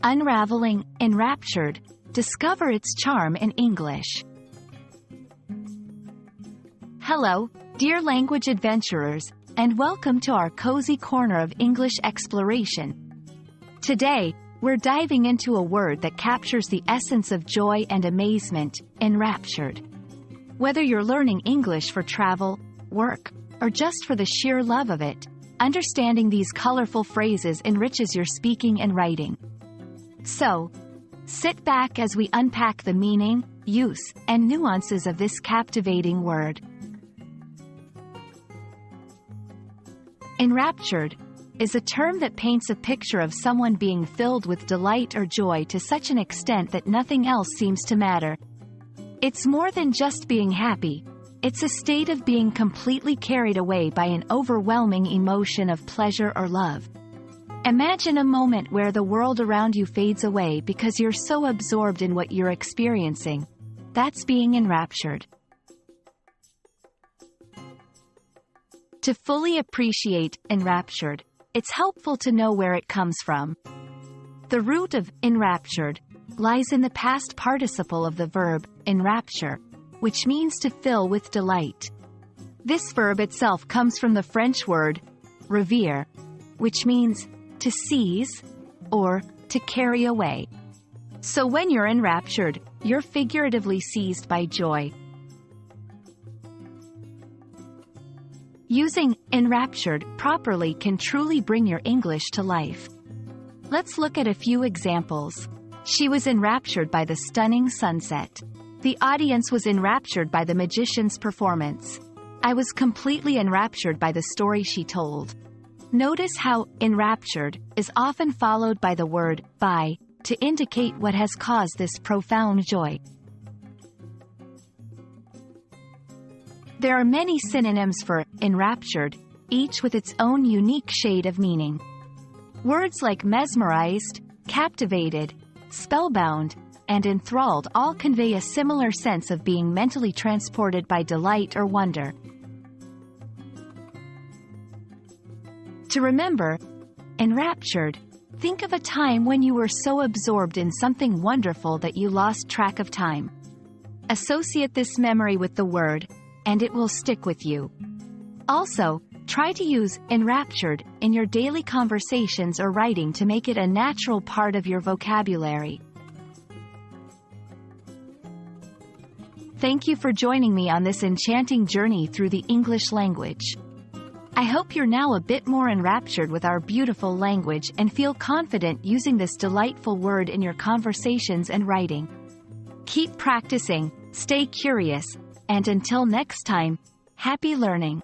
Unraveling Enraptured. Discover its charm in English. Hello, dear language adventurers, and welcome to our cozy corner of English exploration. Today, we're diving into a word that captures the essence of joy and amazement, enraptured. Whether you're learning English for travel, work, or just for the sheer love of it, understanding these colorful phrases enriches your speaking and writing. So, sit back as we unpack the meaning, use, and nuances of this captivating word. Enraptured is a term that paints a picture of someone being filled with delight or joy to such an extent that nothing else seems to matter. It's more than just being happy. It's a state of being completely carried away by an overwhelming emotion of pleasure or love. Imagine a moment where the world around you fades away because you're so absorbed in what you're experiencing. That's being enraptured. To fully appreciate enraptured, it's helpful to know where it comes from. The root of enraptured lies in the past participle of the verb enrapture, which means to fill with delight. This verb itself comes from the French word ravir, which means to seize or to carry away. So when you're enraptured, you're figuratively seized by joy. Using enraptured properly can truly bring your English to life. Let's look at a few examples. She was enraptured by the stunning sunset. The audience was enraptured by the magician's performance. I was completely enraptured by the story she told. Notice how enraptured is often followed by the word by to indicate what has caused this profound joy. There are many synonyms for enraptured, each with its own unique shade of meaning. Words like mesmerized, captivated, spellbound, and enthralled all convey a similar sense of being mentally transported by delight or wonder. To remember, enraptured, think of a time when you were so absorbed in something wonderful that you lost track of time. Associate this memory with the word, and it will stick with you. Also, try to use enraptured in your daily conversations or writing to make it a natural part of your vocabulary. Thank you for joining me on this enchanting journey through the English language. I hope you're now a bit more enraptured with our beautiful language and feel confident using this delightful word in your conversations and writing. Keep practicing, stay curious, and until next time, happy learning!